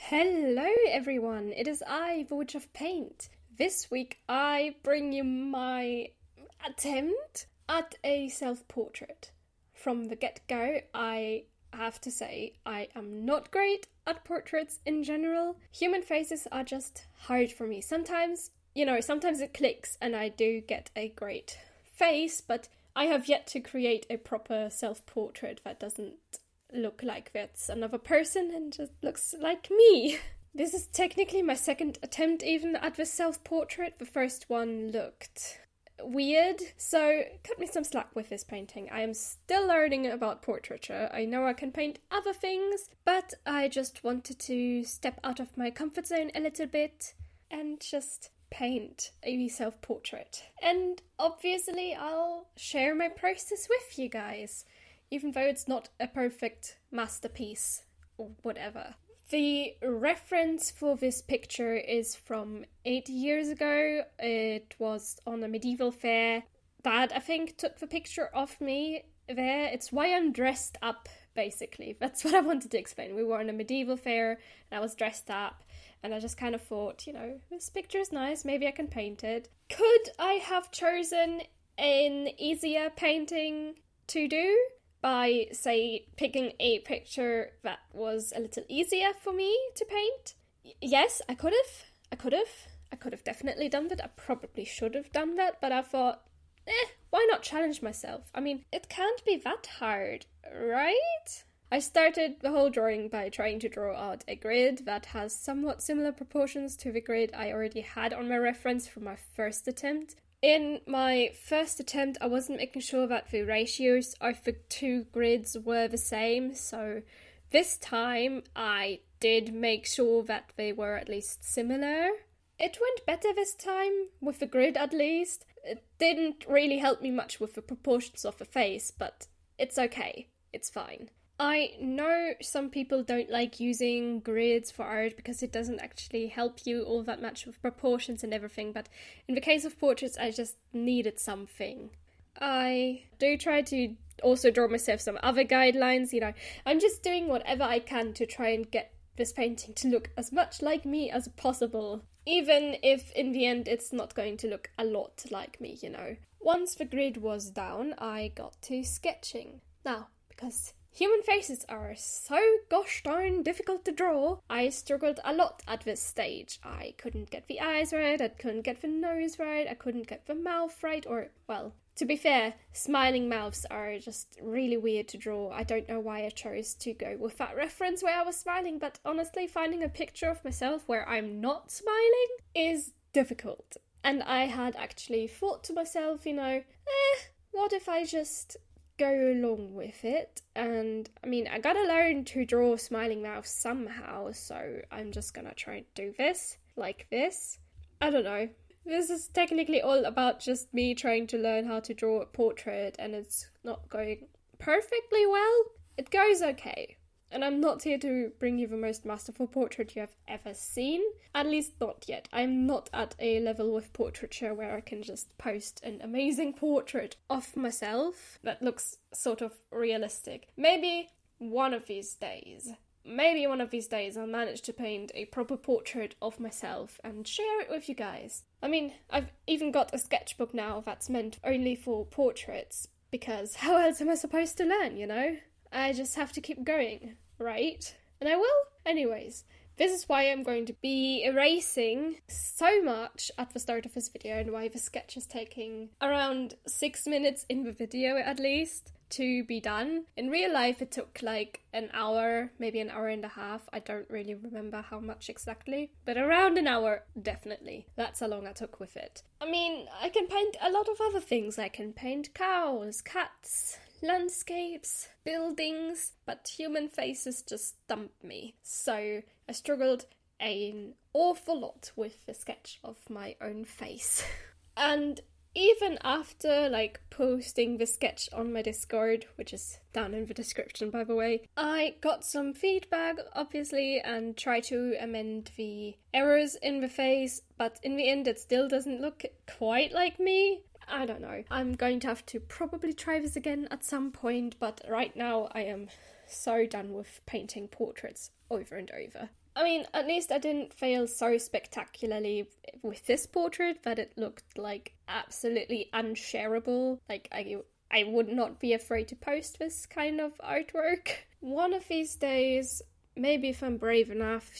Hello everyone, it is I, the Witch of Paint. This week I bring you my attempt at a self-portrait. From the get-go, I have to say I am not great at portraits in general. Human faces are just hard for me. Sometimes it clicks and I do get a great face, but I have yet to create a proper self-portrait that doesn't look like that's another person and just looks like me. This is technically my second attempt even at the self-portrait. The first one looked weird, so cut me some slack with this painting. I am still learning about portraiture. I know I can paint other things, but I just wanted to step out of my comfort zone a little bit and just paint a self-portrait. And obviously I'll share my process with you guys, even though it's not a perfect masterpiece or whatever. The reference for this picture is from 8 years ago. It was on a medieval fair. Dad, I think, took the picture of me there. It's why I'm dressed up, basically. That's what I wanted to explain. We were on a medieval fair and I was dressed up and I just kind of thought, this picture is nice, maybe I can paint it. Could I have chosen an easier painting to do by, say, picking a picture that was a little easier for me to paint? Yes, I could have definitely done that. I probably should have done that, but I thought, why not challenge myself? I mean, it can't be that hard, right? I started the whole drawing by trying to draw out a grid that has somewhat similar proportions to the grid I already had on my reference from my first attempt. In my first attempt, I wasn't making sure that the ratios of the two grids were the same, so this time I did make sure that they were at least similar. It went better this time, with the grid at least. It didn't really help me much with the proportions of the face, but it's okay. It's fine. I know some people don't like using grids for art because it doesn't actually help you all that much with proportions and everything, but in the case of portraits, I just needed something. I do try to also draw myself some other guidelines, I'm just doing whatever I can to try and get this painting to look as much like me as possible, even if in the end it's not going to look a lot like me, Once the grid was down, I got to sketching. Now, because human faces are so gosh darn difficult to draw, I struggled a lot at this stage. I couldn't get the eyes right, I couldn't get the nose right, I couldn't get the mouth right, to be fair, smiling mouths are just really weird to draw. I don't know why I chose to go with that reference where I was smiling, but honestly, finding a picture of myself where I'm not smiling is difficult. And I had actually thought to myself, what if I just go along with it? And I gotta learn to draw smiling mouths somehow, so I'm just gonna try and do this, like this. I don't know. This is technically all about just me trying to learn how to draw a portrait, and it's not going perfectly well. It goes okay. And I'm not here to bring you the most masterful portrait you have ever seen. At least not yet. I'm not at a level with portraiture where I can just post an amazing portrait of myself that looks sort of realistic. Maybe one of these days I'll manage to paint a proper portrait of myself and share it with you guys. I've even got a sketchbook now that's meant only for portraits, because how else am I supposed to learn, I just have to keep going, right? And I will. Anyways, this is why I'm going to be erasing so much at the start of this video, and why the sketch is taking around 6 minutes in the video at least to be done. In real life it took like an hour, maybe an hour and a half. I don't really remember how much exactly, but around an hour, definitely. That's how long I took with it. I can paint a lot of other things. I can paint cows, cats, landscapes, buildings, but human faces just stumped me. So I struggled an awful lot with the sketch of my own face. And even after posting the sketch on my Discord, which is down in the description by the way, I got some feedback obviously and tried to amend the errors in the face, but in the end it still doesn't look quite like me. I don't know. I'm going to have to probably try this again at some point, but right now I am so done with painting portraits over and over. I mean, at least I didn't fail so spectacularly with this portrait that it looked like absolutely unshareable. Like, I would not be afraid to post this kind of artwork. One of these days, maybe if I'm brave enough,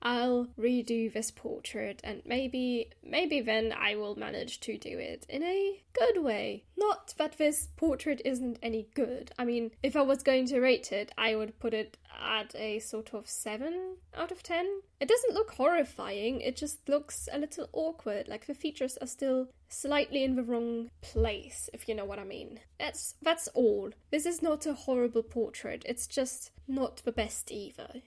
I'll redo this portrait, and maybe then I will manage to do it in a good way. Not that this portrait isn't any good. I mean, if I was going to rate it, I would put it at a sort of 7 out of 10. It doesn't look horrifying, it just looks a little awkward, like the features are still slightly in the wrong place, if you know what I mean. That's all. This is not a horrible portrait, it's just not the best either,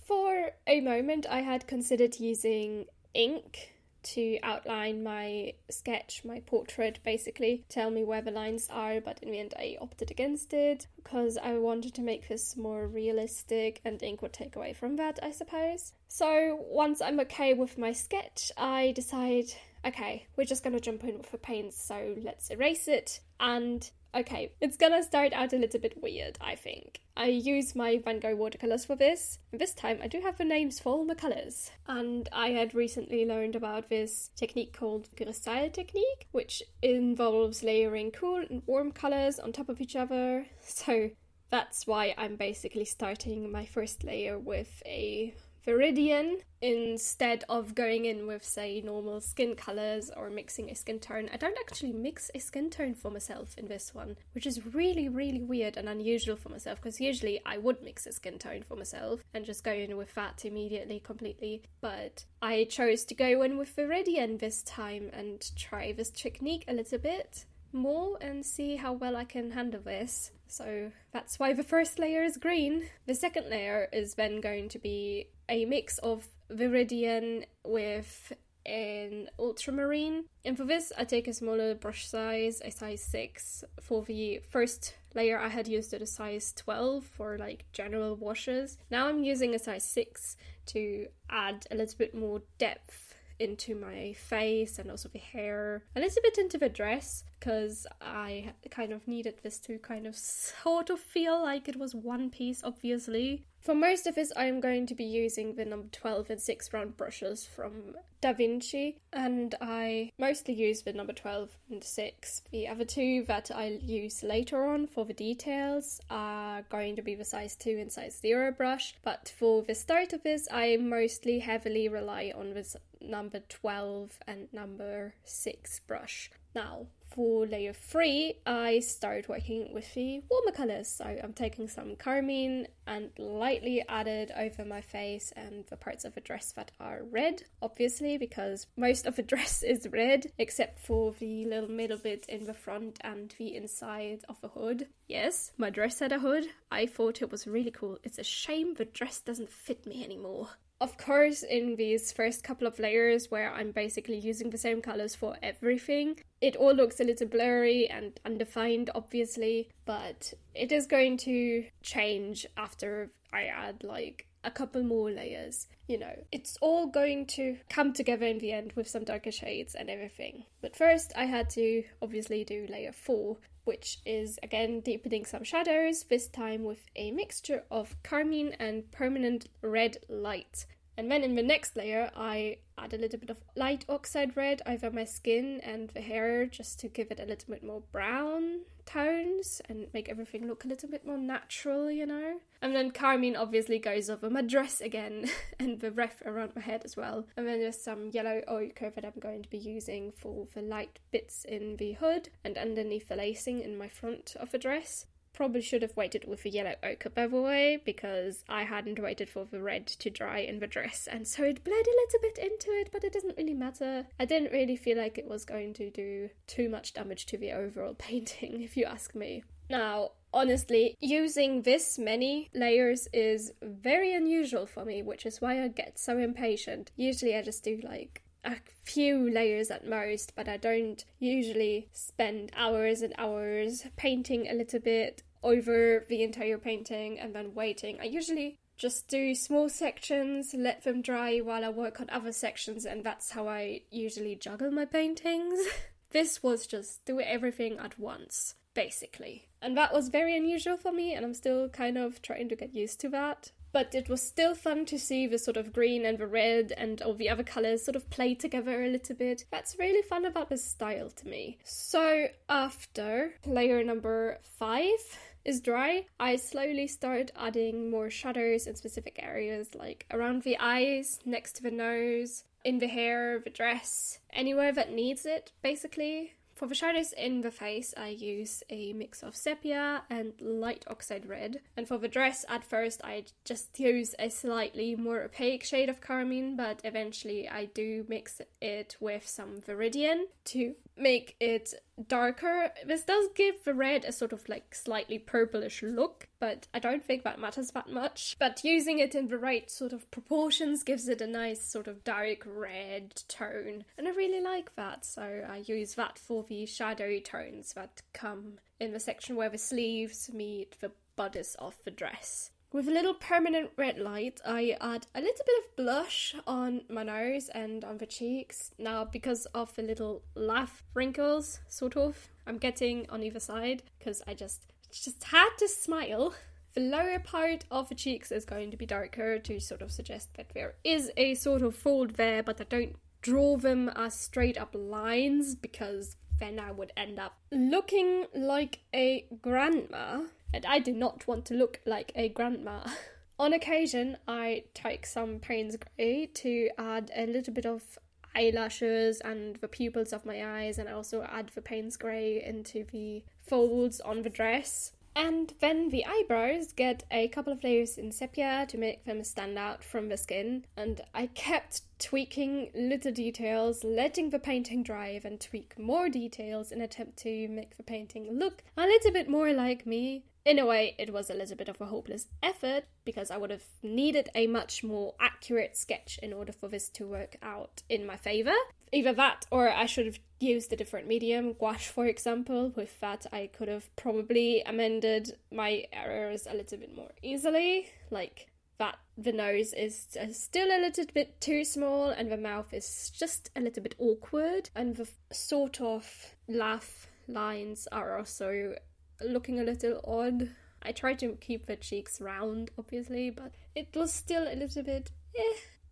For a moment I had considered using ink to outline my sketch, my portrait, basically, tell me where the lines are, but in the end I opted against it because I wanted to make this more realistic, and ink would take away from that, I suppose. So once I'm okay with my sketch, I decide, okay, we're just gonna jump in with the paints, so let's erase it. And okay, it's gonna start out a little bit weird, I think. I use my Van Gogh watercolours for this. And this time I do have the names for all the colours. And I had recently learned about this technique called Cristal technique, which involves layering cool and warm colours on top of each other. So that's why I'm basically starting my first layer with a Viridian instead of going in with, say, normal skin colours or mixing a skin tone. I don't actually mix a skin tone for myself in this one, which is really, really weird and unusual for myself, because usually I would mix a skin tone for myself and just go in with that immediately, completely. But I chose to go in with Viridian this time and try this technique a little bit more and see how well I can handle this. So that's why the first layer is green. The second layer is then going to be a mix of Viridian with an ultramarine. And for this I take a smaller brush size, a size 6. For the first layer I had used a size 12 for like general washes. Now I'm using a size 6 to add a little bit more depth into my face and also the hair, a little bit into the dress, because I kind of needed this to kind of sort of feel like it was one piece, obviously. For most of this I'm going to be using the number 12 and 6 round brushes from Da Vinci, and I mostly use the number 12 and 6. The other two that I'll use later on for the details are going to be the size 2 and size 0 brush, but for the start of this I mostly heavily rely on this number 12 and number 6 brush. Now, for layer 3, I start working with the warmer colours. So I'm taking some carmine and lightly add it over my face and the parts of the dress that are red, obviously, because most of the dress is red, except for the little middle bit in the front and the inside of the hood. Yes, my dress had a hood. I thought it was really cool. It's a shame the dress doesn't fit me anymore. Of course, in these first couple of layers where I'm basically using the same colours for everything, it all looks a little blurry and undefined, obviously, but it is going to change after I add like a couple more layers. It's all going to come together in the end with some darker shades and everything. But first I had to obviously do layer 4, which is again deepening some shadows, this time with a mixture of carmine and permanent red light. And then in the next layer I add a little bit of light oxide red over my skin and the hair, just to give it a little bit more brown tones and make everything look a little bit more natural, And then carmine obviously goes over my dress again and the wreath around my head as well. And then there's some yellow ochre that I'm going to be using for the light bits in the hood and underneath the lacing in my front of the dress. Probably should have waited with the yellow ochre, by the way, because I hadn't waited for the red to dry in the dress, and so it bled a little bit into it, but it doesn't really matter. I didn't really feel like it was going to do too much damage to the overall painting, if you ask me. Now, honestly, using this many layers is very unusual for me, which is why I get so impatient. Usually I just do like a few layers at most, but I don't usually spend hours and hours painting a little bit over the entire painting and then waiting. I usually just do small sections, let them dry while I work on other sections, and that's how I usually juggle my paintings. This was just do everything at once, basically. And that was very unusual for me, and I'm still kind of trying to get used to that. but it was still fun to see the sort of green and the red and all the other colours sort of play together a little bit. That's really fun about this style to me. So after layer number 5 is dry, I slowly start adding more shadows in specific areas, like around the eyes, next to the nose, in the hair, the dress, anywhere that needs it, basically. For the shadows in the face, I use a mix of sepia and light oxide red. And for the dress, at first, I just use a slightly more opaque shade of carmine, but eventually I do mix it with some viridian to make it darker. This does give the red a sort of like slightly purplish look, but I don't think that matters that much. But using it in the right sort of proportions gives it a nice sort of dark red tone, and I really like that, so I use that for the shadowy tones that come in the section where the sleeves meet the bodice of the dress. With a little permanent red light, I add a little bit of blush on my nose and on the cheeks. Now, because of the little laugh wrinkles, sort of, I'm getting on either side, because I just had to smile. The lower part of the cheeks is going to be darker to sort of suggest that there is a sort of fold there, but I don't draw them as straight up lines, because then I would end up looking like a grandma. And I do not want to look like a grandma. On occasion, I take some Payne's Grey to add a little bit of eyelashes and the pupils of my eyes, and I also add the Payne's Grey into the folds on the dress. And then the eyebrows get a couple of layers in sepia to make them stand out from the skin. And I kept tweaking little details, letting the painting dry, and tweak more details in an attempt to make the painting look a little bit more like me. In a way, it was a little bit of a hopeless effort, because I would have needed a much more accurate sketch in order for this to work out in my favour. Either that, or I should have used a different medium, gouache for example. With that, I could have probably amended my errors a little bit more easily, like that the nose is still a little bit too small and the mouth is just a little bit awkward, and the sort of laugh lines are also looking a little odd. I tried to keep the cheeks round, obviously, but it was still a little bit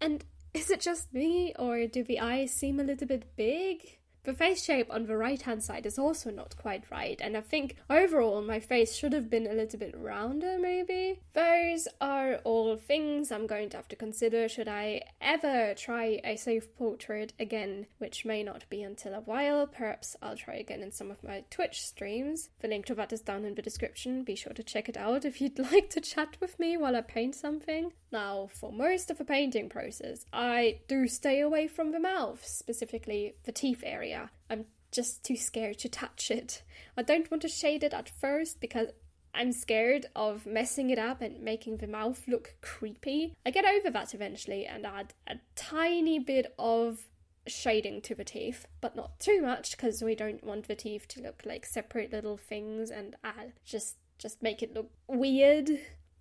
And is it just me, or do the eyes seem a little bit big? The face shape on the right-hand side is also not quite right, and I think overall my face should have been a little bit rounder, maybe. Those are all things I'm going to have to consider should I ever try a self-portrait again, which may not be until a while. Perhaps I'll try again in some of my Twitch streams. The link to that is down in the description. Be sure to check it out if you'd like to chat with me while I paint something. Now, for most of the painting process, I do stay away from the mouth, specifically the teeth area. I'm just too scared to touch it. I don't want to shade it at first because I'm scared of messing it up and making the mouth look creepy. I get over that eventually and add a tiny bit of shading to the teeth, but not too much, because we don't want the teeth to look like separate little things and just make it look weird.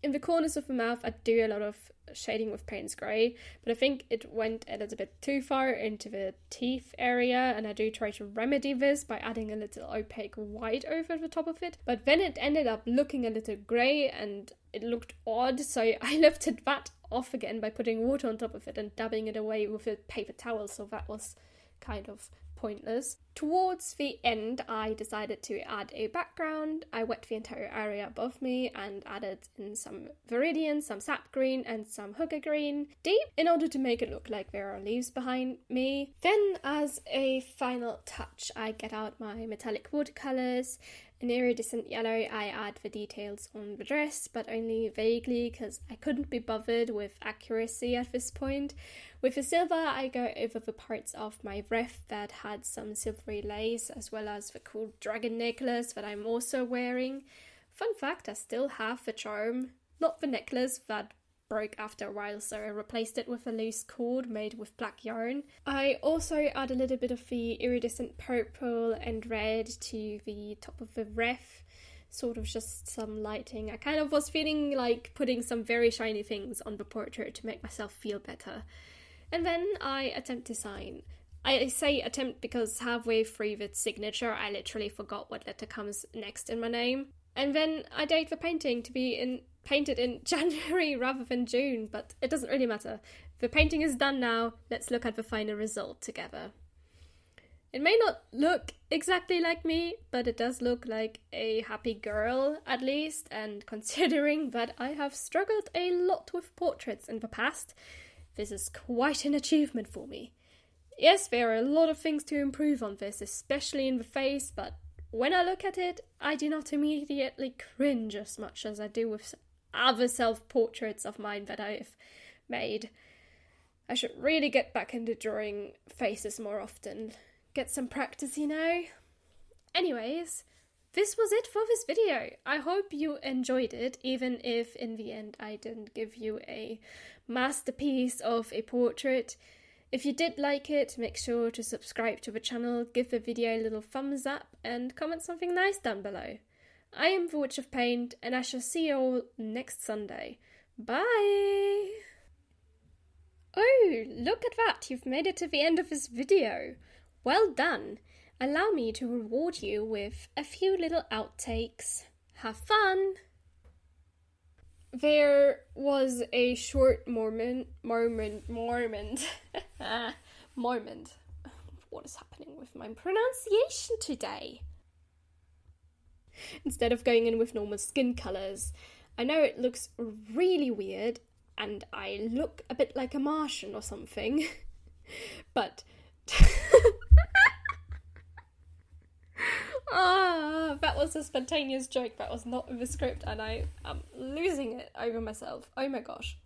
In the corners of the mouth, I do a lot of shading with Payne's Grey, but I think it went a little bit too far into the teeth area, and I do try to remedy this by adding a little opaque white over the top of it. But then it ended up looking a little grey, and it looked odd, so I lifted that off again by putting water on top of it and dabbing it away with a paper towel, so that was kind of pointless. Towards the end, I decided to add a background. I wet the entire area above me and added in some viridian, some sap green, and some hooker green deep in order to make it look like there are leaves behind me. Then, as a final touch, I get out my metallic watercolours. In iridescent yellow, I add the details on the dress, but only vaguely because I couldn't be bothered with accuracy at this point. With the silver, I go over the parts of my wreath that had some silvery lace, as well as the cool dragon necklace that I'm also wearing. Fun fact, I still have the charm, not the necklace that broke after a while, so I replaced it with a loose cord made with black yarn. I also add a little bit of the iridescent purple and red to the top of the wreath, sort of just some lighting. I kind of was feeling like putting some very shiny things on the portrait to make myself feel better. And then I attempt to sign. I say attempt because halfway through the signature I literally forgot what letter comes next in my name. And then I date the painting to be in painted in January rather than June, but it doesn't really matter. The painting is done now, let's look at the final result together. It may not look exactly like me, but it does look like a happy girl, at least, and considering that I have struggled a lot with portraits in the past, this is quite an achievement for me. Yes, there are a lot of things to improve on this, especially in the face, but when I look at it, I do not immediately cringe as much as I do with other self-portraits of mine that I've made. I should really get back into drawing faces more often. Get some practice, you know? Anyways, this was it for this video. I hope you enjoyed it, even if in the end I didn't give you a masterpiece of a portrait. If you did like it, make sure to subscribe to the channel, give the video a little thumbs up, and comment something nice down below. I am the Witch of Paint, and I shall see you all next Sunday. Bye! Oh, look at that! You've made it to the end of this video. Well done! Allow me to reward you with a few little outtakes. Have fun! There was a short moment. What is happening with my pronunciation today? Instead of going in with normal skin colours, I know it looks really weird and I look a bit like a Martian or something, but that was a spontaneous joke that was not in the script and I am losing it over myself. Oh my gosh.